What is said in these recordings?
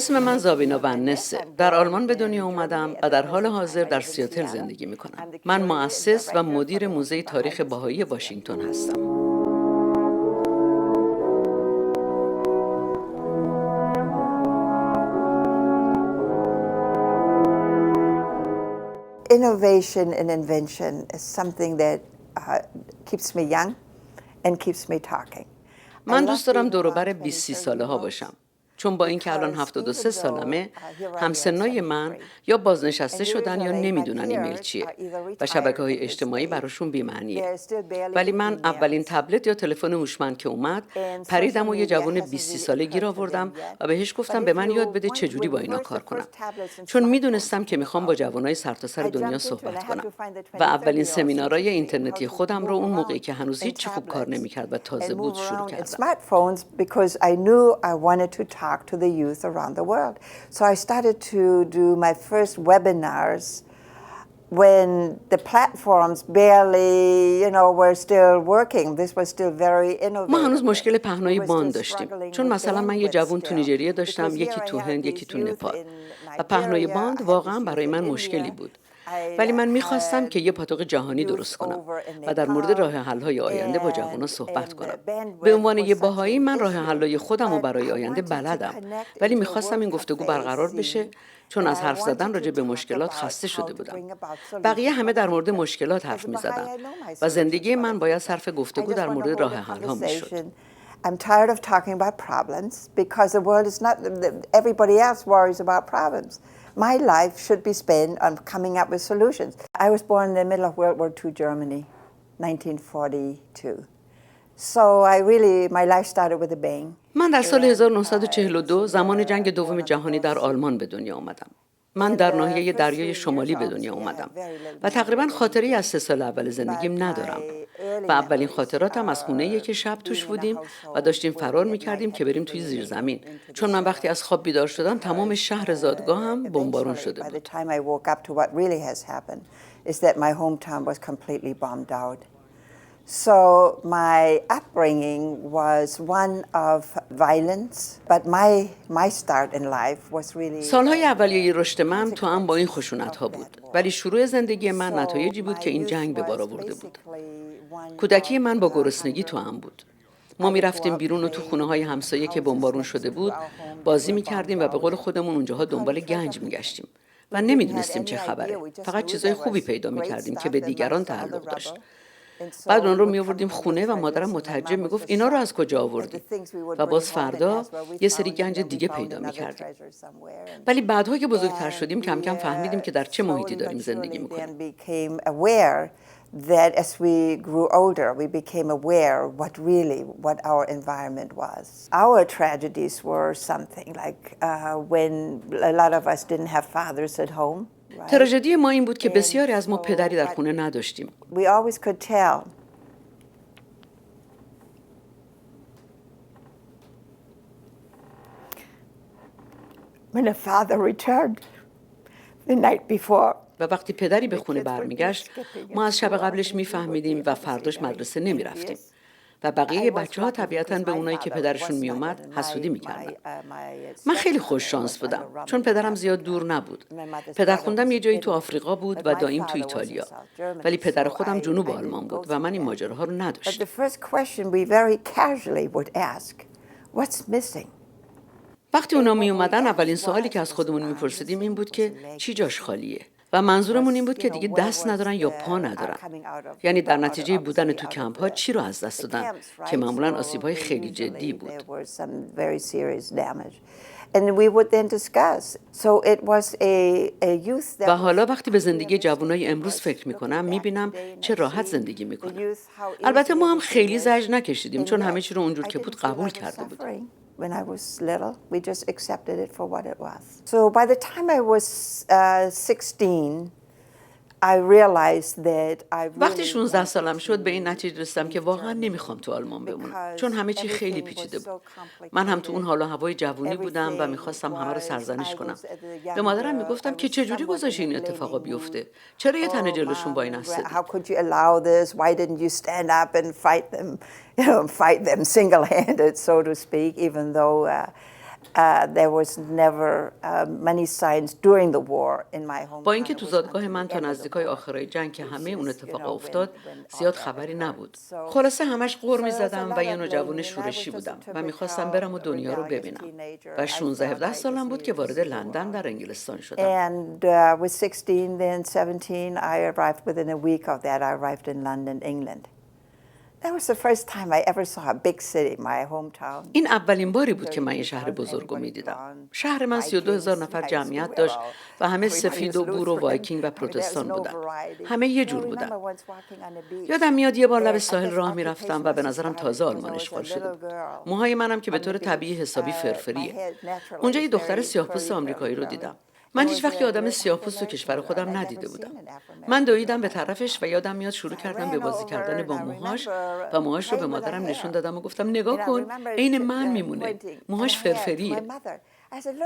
اسم من زابین در آلمان به دنیا اومدم و در حال حاضر در سیاتل زندگی میکنم. من موسس و مدیر موزه تاریخ بهایی واشنگتن هستم. Innovation and invention is something that keeps me young and keeps me talking. من دوست دارم دور و بر 20 ساله ها باشم. چون با اینکه الان 73 سالمه، همسنای من یا بازنشسته شدن یا نمیدونن ایمیل چیه و شبکه‌های اجتماعی براشون بی‌معنیه. ولی من اولین تبلت یا تلفن هوشمند که اومد، پریدم و یه جوان 20 ساله گیر آوردم و بهش گفتم به من یاد بده چجوری با اینا کار کنم. چون میدونستم که میخوام با جوانای سرتاسر دنیا صحبت کنم. و اولین سمینارهای اینترنتی خودم رو اون موقعی که هنوز هیچ خوب کار نمی‌کرد و تازه بود شروع کردم. To the youth around the world. So I started to do my first webinars when the platforms barely, were still working. This was still very innovative. ما هنوز مشکل پهنای باند داشتیم. چون مثلا من یه جوون تو نیجریه داشتم، یکی تو هند، یکی تو نپال. و پهنای باند واقعا برای من مشکلی بود. ولی من میخواستم که یه پاتوق جهانی درست کنم و در مورد راه حل‌های آینده با جوان‌ها صحبت کنم. به عنوان یه باهایی من راه حل‌های خودم رو برای آینده بلدم، ولی میخواستم این گفتگو برقرار بشه چون از حرف زدن راجع به مشکلات خسته شده بودم. بقیه همه در مورد مشکلات حرف میزدن و زندگی من باید صرف گفتگو در مورد راه حل‌ها میشد. I'm tired of talking about problems because the world is not, everybody else worries about problems. My life should be spent on coming up with solutions. I was born in the middle of World War II Germany, 1942. So my life started with a bang. من در سال 1942 زمان جنگ دوم جهانی در آلمان به دنیا آمدم. من در ناحیه دریای شمالی به دنیا اومدم و تقریبا خاطری از 3 سال اول زندگیم ندارم و اولین خاطراتم از خونه‌ای که شب توش بودیم و داشتیم فرار می‌کردیم که بریم توی زیرزمین، چون من وقتی از خواب بیدار شدم تمام شهر زادگاهم بمبارون شده بود. So my upbringing was one of violence, but my start in life was really. سالهای اولیه رشد من تو هم با این خشونت‌ها بود، ولی شروع زندگی من نتایجی بود که این جنگ به بار آورده بود. کودکی من با گرسنگی تو هم بود. ما می‌رفتیم بیرون و تو خونه‌های همسایه که بمبارون شده بود بازی می‌کردیم و به قول خودمون اونجاها دنبال گنج می‌گشتیم و نمی‌دونستیم چه خبره. فقط چیزای خوبی پیدا می‌کردیم که به دیگران تعلق داشت. بعد اون رو می آوردیم خونه و مادرم متعجب می گفت اینا رو از کجا آوردی؟ و باز فردا یه سری گنج دیگه پیدا می کردیم. ولی بعدها که بزرگتر شدیم کم کم فهمیدیم که در چه محیطی داریم زندگی می کنیم. That as we grew older, we became aware what our environment was. Our tragedies were something like when a lot of us didn't have fathers at home. تراژدی ما این بود که بسیاری از ما پدری در خونه نداشتیم. We always could tell. When a father returned the night before. و وقتی پدری به خونه برمیگشت، ما از شب قبلش میفهمیدیم و فرداش مدرسه نمیرفتیم. و بقیه بچه‌ها طبیعتاً به اونایی که پدرشون میومد حسودی میکردن. من خیلی خوش شانس بودم چون پدرم زیاد دور نبود. پدرخوندم یه جایی تو آفریقا بود و دایم تو ایتالیا. ولی پدر خودم جنوب آلمان بود و من این ماجراها رو نداشتم. وقتی اونا می اومدن اولین سوالی که از خودمون میپرسیدیم این بود که چی جاش خالیه؟ و منظورمون این بود که دیگه دست ندارن یا پا ندارن. یعنی در نتیجه بودن تو کمپ ها چی رو از دست دادن که معمولاً آسیب‌های خیلی جدی بود. و حالا وقتی به زندگی جوانای امروز فکر میکنم میبینم چه راحت زندگی میکنن. البته ما هم خیلی زجر نکشیدیم چون همه چی رو اونجور که بود قبول کرده بودیم. When I was little, we just accepted it for what it was. So by the time I was 16, I realized that I really وقتی 16 سالم شد به این نتیجه رسیدم که واقعا نمیخوام تو آلمان بمونم چون همه چی خیلی پیچیده بود. من هم تو اون حال و هوای جوونی بودم و میخواستم همه رو سرزنش کنم. به مادرم میگفتم که چجوری گذاشتی این اتفاقا بیفته؟ چرا یه تنه جلوشون وای نستادی؟ How could you allow this? Why didn't you stand up and fight them single-handed, so to speak, even though There was never many signs during the war in my home. با اینکه تو زادگاه من تا نزدیکای آخرای جنگ که همه اون اتفاق افتاد زیاد خبری نبود. خلاصه همش غر می‌زدم و یه نوجوان شورشی بودم و می‌خواستم برم و دنیا رو ببینم. و 16-17 سالم بود که وارد لندن در انگلستان شدم. And with 16 then 17 I arrived within a week of that. I arrived in London, England. That was the first time I ever saw a big city, my hometown. این اولین باری بود که من یه شهر بزرگ رو می‌دیدم. شهر من 32,000 نفر جمعیت داشت و همه سفید و بور و وایکینگ و پروتستان بودن. همه یه جور بودن. یادم میاد یه بار لب ساحل راه می‌رفتم و به نظرم تازه آلمان اشغال شده بود. موهای منم که به طور طبیعی حسابی فرفریه. اونجا یه دختر سیاه‌پوست آمریکایی رو دیدم. من هیچ وقت آدم سیاه‌پوست تو کشور خودم ندیده بودم. من دویدم به طرفش و یادم میاد شروع کردم به بازی کردن با موهاش و موهاش رو به مادرم نشون دادم و گفتم نگاه کن عین من میمونه. موهاش فرفریه.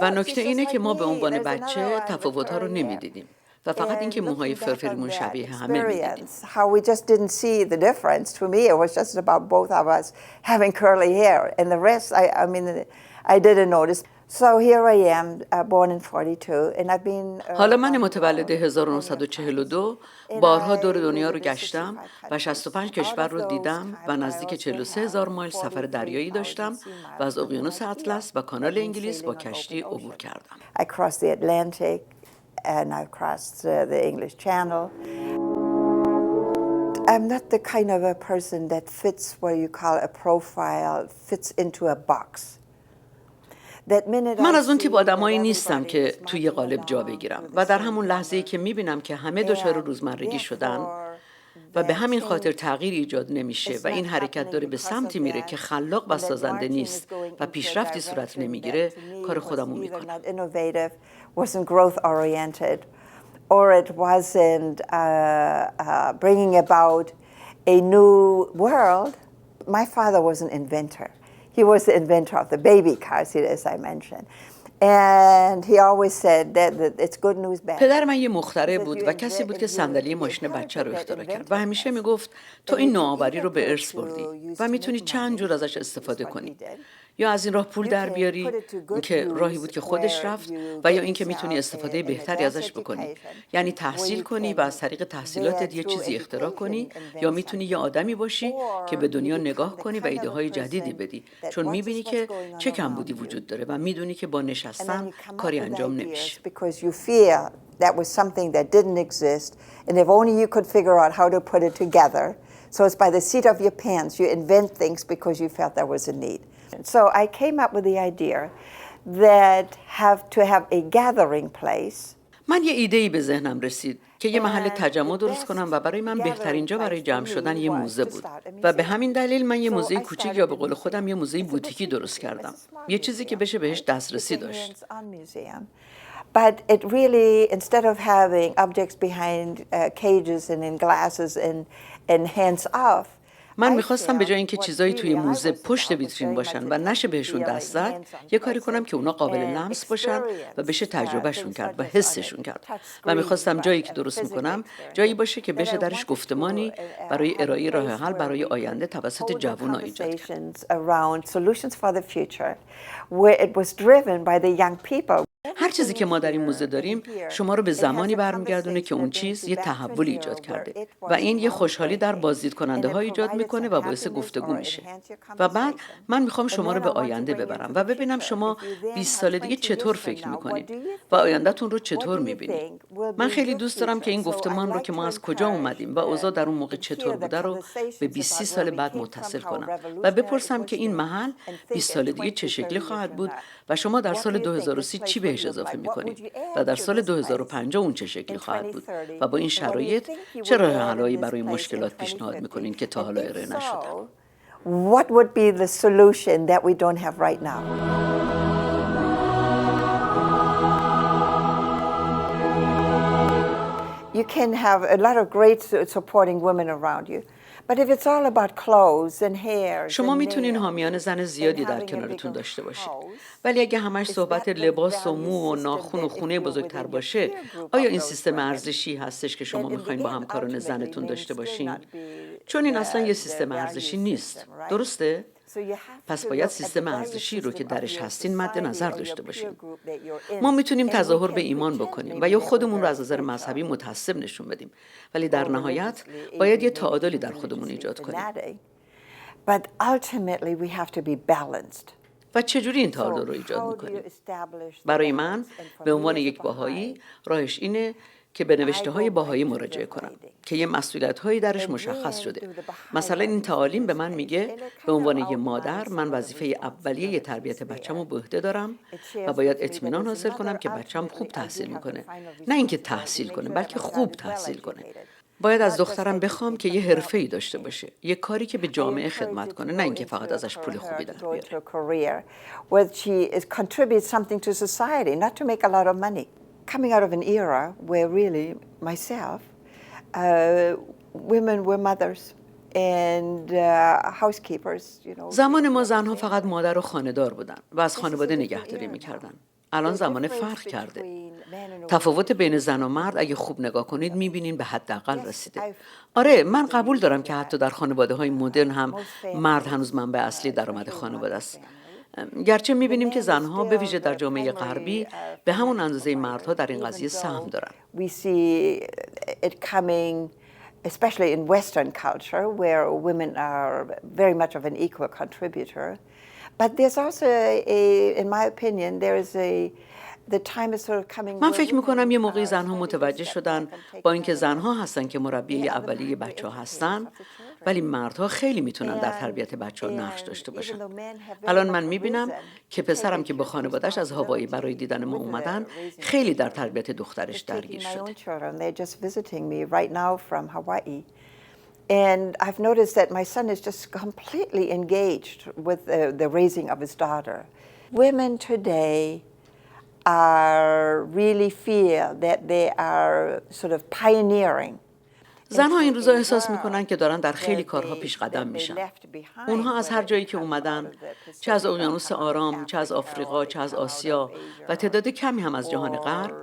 و نکته اینه که ما به عنوان بچه تفاوت‌ها رو نمیدیدیم و فقط اینکه موهای فرفریمون شبیه همه میدیدیم. How we just didn't see the difference. To me it was just about both of us having curly hair and the rest I mean I didn't notice. So here I am, born in 42 and I've been حالا من متولد 1942 بارها دور دنیا رو گشتم و 65 کشور رو دیدم و نزدیک 43,000 مایل سفر دریایی داشتم و از اقیانوس اطلس و کانال انگلیس با کشتی عبور کردم. I crossed the Atlantic and I crossed the English Channel. I'm not the kind of a person that fits what you call a profile, fits into a box. من از اون تیپ آدمایی نیستم که توی یه قالب جا بگیرم و در همون لحظه‌ای که میبینم که همه دچار روزمرگی شدن و به همین خاطر تغییر ایجاد نمیشه و این حرکت داره به سمتی میره که خلاق و سازنده نیست و پیشرفتی صورت نمیگیره، کار خودمو میکنم. Or it wasn't bringing about a new world. My father was an inventor. He was the inventor of the baby car seat, as I mentioned. And he always said that it's good news, bad news. پدر من یه مخترع بود و کسی بود که صندلی ماشین بچه رو اختراع کرد و همیشه میگفت تو این نوآوری رو به ارث بردی و میتونی چند جور ازش استفاده کنی. یا از این راه پول در بیاری که راهی بود که خودش رفت و یا اینکه میتونی استفاده بهتری ازش بکنی، یعنی تحصیل کنی و از طریق تحصیلاتت یه چیزی اختراع کنی، یا میتونی یه آدمی باشی که به دنیا نگاه کنی و ایده های جدیدی بدی، چون میبینی که چه کمبودی وجود داره و میدونی که با نشستن کاری انجام نمیشه. That was something that didn't exist, and if only you could figure out how to put it together. So it's by the seat of your pants you invent things because you felt there was a need. So I came up with the idea that to have a gathering place. من یه ایده‌ای به ذهنم رسید که یه محل تجمع درست کنم و برای من بهترین جا برای جمع شدن یه موزه بود و به همین دلیل من یه موزه کوچیک یا به قول خودم یه موزه بوتیکی درست کردم، یه چیزی که بشه بهش دسترسی داشت. But it really, instead of having objects behind cages and in glasses and hands off, من میخواستم به جای اینکه چیزایی توی موزه پشت ویترین باشن و نشه بهشون دست زد، یه کاری کنم که اونا قابل لمس باشن و بشه تجربهشون کرد و حسشون کرد. و میخواستم جایی که درست میکنم جایی باشه که بشه درش گفتمانی برای ارائه راه حل برای آینده توسط جوونا ایجاد کرد. هر چیزی که ما در این موزه داریم شما رو به زمانی برمیگردونه که اون چیز یه تحول ایجاد کرده و این یه خوشحالی در بازدید کننده ها ایجاد میکنه و باعث گفتگو میشه. و بعد من میخوام شما رو به آینده ببرم و ببینم شما 20 سال دیگه چطور فکر میکنید و آیندهتون رو چطور میبینید. من خیلی دوست دارم که این گفتمان رو که ما از کجا اومدیم و اوضاع در اون موقع چطور بوده رو به 20-30 سال بعد متصل کنم و بپرسم که این محل 20 سال دیگه چه شکلی خواهد بود و شما در سال 2030 چی بهش اضافه می‌کنید و در سال 2050 اون چه شکلی خواهد بود و با این شرایط چه راه حلایی برای مشکلات پیشنهاد می‌کنین که تا حالا ارائه نشده؟ What would be the solution that we don't have right now? You can have a lot of great supporting women around you. But if it's all about clothes and hair, شما میتونین حامیان زن زیادی در کنارتون داشته باشید، ولی اگه همش صحبت لباس و مو و ناخن و خونه بزرگتر باشه، آیا این سیستم ارزشی هستش که شما میخواین با همکاران زنتون داشته باشین؟ چون این اصلا یه سیستم ارزشی نیست، درسته؟ پس باید سیستم ارزشی رو که درش هستین مد نظر داشته باشیم. ما میتونیم تظاهر به ایمان بکنیم و یا خودمون رو از نظر مذهبی متعصب نشون بدیم، ولی در نهایت باید یه تعادلی در خودمون ایجاد کنیم. But ultimately we have to be balanced. و چجوری این تعادل رو ایجاد میکنیم؟ برای من به عنوان یک باهایی راهش اینه که به نوشته‌های باهایی مراجعه کنم که یه مسئولیت‌هایی درش مشخص شده. مثلا این تعالیم به من میگه به عنوان یه مادر من وظیفه اولیه تربیت بچه‌مو به عهده دارم و باید اطمینان حاصل کنم که بچه‌م خوب تحصیل میکنه. نه اینکه تحصیل کنه، بلکه خوب تحصیل کنه. باید از دخترم بخوام که یه حرفه‌ای داشته باشه، یه کاری که به جامعه خدمت کنه، نه اینکه فقط ازش پول خوبی در بیاره. Coming out of an era where really myself, women were mothers and housekeepers, you know. زمان ما زنها فقط مادر و خانه‌دار بودن و از خانواده نگهداری می‌کردن. الان زمان فرق کرده. تفاوت بین زن و مرد اگه خوب نگاه کنید می‌بینین به حداقل رسیده. آره، من قبول دارم که حتی در خانواده‌های مدرن هم مرد هنوز منبع اصلی درآمد خانواده است. گرچه می‌بینیم که زنها به ویژه در جامعه غربی به همون اندازه مردها در این قضیه سهم دارن. We see it coming especially in Western culture where women are very much of an equal contributor. But there's also in my opinion there is the time is sort of coming. من فکر می‌کنم یه موقعی زنها متوجه شدن با اینکه زنها هستن که مربی اولیه بچه‌ها هستن، ولی مردها خیلی میتونن در تربیت بچه‌ها نقش داشته باشن. الان من میبینم که پسرم که با خانواده‌اش از هاوایی برای دیدن ما اومدن خیلی در تربیت دخترش درگیر شده. And I've noticed that my son is just completely engaged with the raising of his daughter. Women today really feel that they are sort of pioneering. زنها این روزا احساس میکنن که دارن در خیلی کارها پیش قدم میشن. اونها از هر جایی که اومدن، چه از اقیانوس آرام، چه از آفریقا، چه از آسیا و تعداد کمی هم از جهان غرب،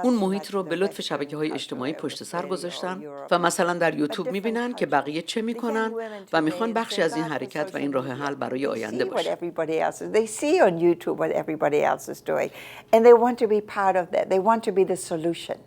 اون محیط رو به لطف شبکه‌های اجتماعی پشت سر گذاشتن و مثلا در یوتیوب میبینن که بقیه چه میکنن و میخوان بخشی از این حرکت و این راه حل برای آینده باشه. They see on YouTube what everybody else is doing and they want to be part of that. They want to be the solution.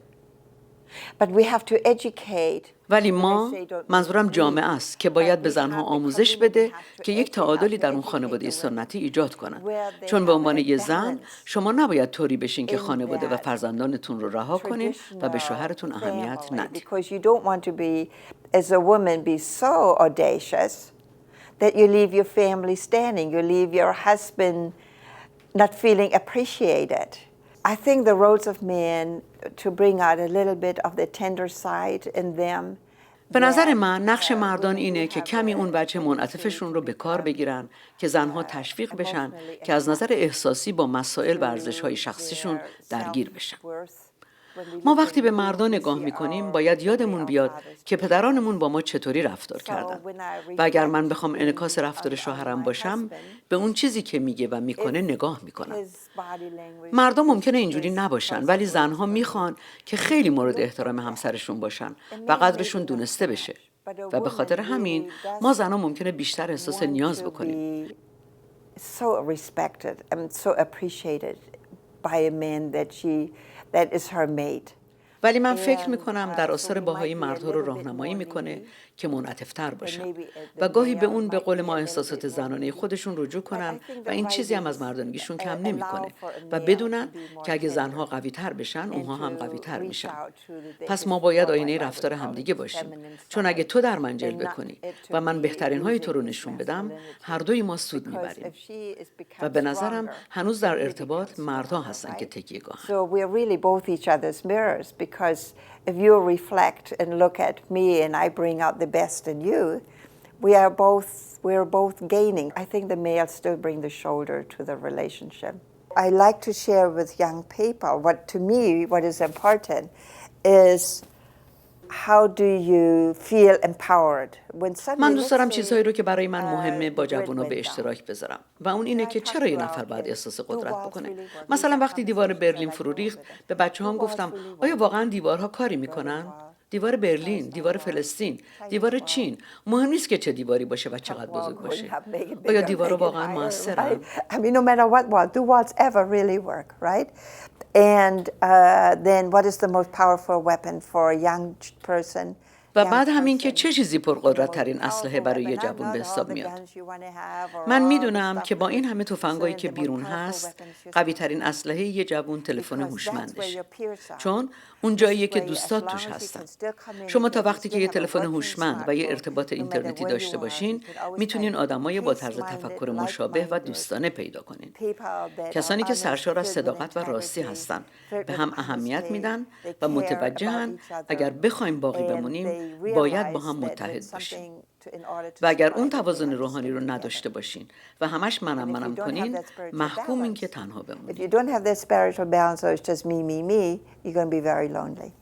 But we have to educate. ولی ما، منظورم جامعه است که باید به زنها آموزش بده که یک تعادلی در اون خانواده سنتی ایجاد کنن. چون به عنوان یه زن شما نباید طوری بشین که خانواده و فرزندانتون رو رها کنین و به شوهرتون اهمیت ندید. Because you don't want to be, as a woman, be so audacious that you leave your family standing, you leave your husband not feeling appreciated. I think the roles of men to bring out a little bit of the tender side in them. به نظر من نقش مردان اینه که کمی اون بچه منعطفشون رو به کار بگیرن که زنها تشویق بشن که از نظر احساسی با مسائل و ارزش‌های شخصیشون درگیر بشن. ما وقتی به مردان نگاه میکنیم باید یادمون بیاد که پدرانمون با ما چطوری رفتار کردن و اگر من بخوام انعکاس رفتار شوهرم باشم به اون چیزی که میگه و میکنه نگاه میکنم. مردم ممکنه اینجوری نباشن ولی زنها میخوان که خیلی مورد احترام همسرشون باشن و قدرشون دونسته بشه و به خاطر همین ما زنها ممکنه بیشتر احساس نیاز بکنیم. So respected and so appreciated by a man that is her mate. ولی من فکر میکنم در آثار باهایی مردها رو راهنمایی میکنه که منعطف‌تر باشن و گاهی به اون به قول ما احساسات زنانه خودشون رجوع کنن و این چیزی هم از مردانگیشون کم نمیکنه و بدونن که اگه زنها قوی‌تر بشن اونها هم قوی‌تر میشن. پس ما باید آینه رفتار همدیگه باشیم، چون اگه تو در من جلوه کنی و من بهترین های تو رو نشون بدم هر دوی ما سود میبریم و به نظرم هنوز در ارتباط مردها هستن که تکیه‌گاهن. So we're really both each other's mirrors because if you reflect and look at me and I bring out the best in you, we're both gaining. I think the males still bring the shoulder to the relationship. I like to share with young people what is important is how do you feel empowered when suddenly. من دوست دارم چیزهایی رو که برای من مهمه با جوونا به اشتراک بذارم و اون اینه که چرا یه نفر باید احساس قدرت بکنه. مثلا وقتی دیوار برلین فرو ریخت به بچه‌هام گفتم آیا واقعا دیوارها کاری میکنن؟ دیوار برلین، دیوار فلسطین، دیوار چین، مهم نیست که چه دیواری باشه و چقدر بزرگ باشه. آیا دیوارها واقعا موثرن؟ I mean, no matter what, do whatever really work, right? And then what is the most powerful weapon for a young person? و بعد همین که چه چیزی پرقدرت ترین اسلحه برای یه جوان به حساب میاد. من میدونم که با این همه تفنگایی که بیرون هست، قوی ترین اسلحه یه جوان تلفن هوشمندشه. چون اون جاییه که دوستات توش هستن. شما تا وقتی که یه تلفن هوشمند و یه ارتباط اینترنتی داشته باشین، میتونین آدمای با طرز تفکر مشابه و دوستانه پیدا کنین. کسانی که سرشار از صداقت و راستی هستن، به هم اهمیت میدن و متوجهن اگر بخوایم باقی بمونیم، باید با هم متحد باشیم. و اگر اون توازن روحانی رو نداشته باشین و همش منم کنین، محکومین که تنها بمونین. If you don't have that spiritual balance or it's just me, you're going to be very lonely.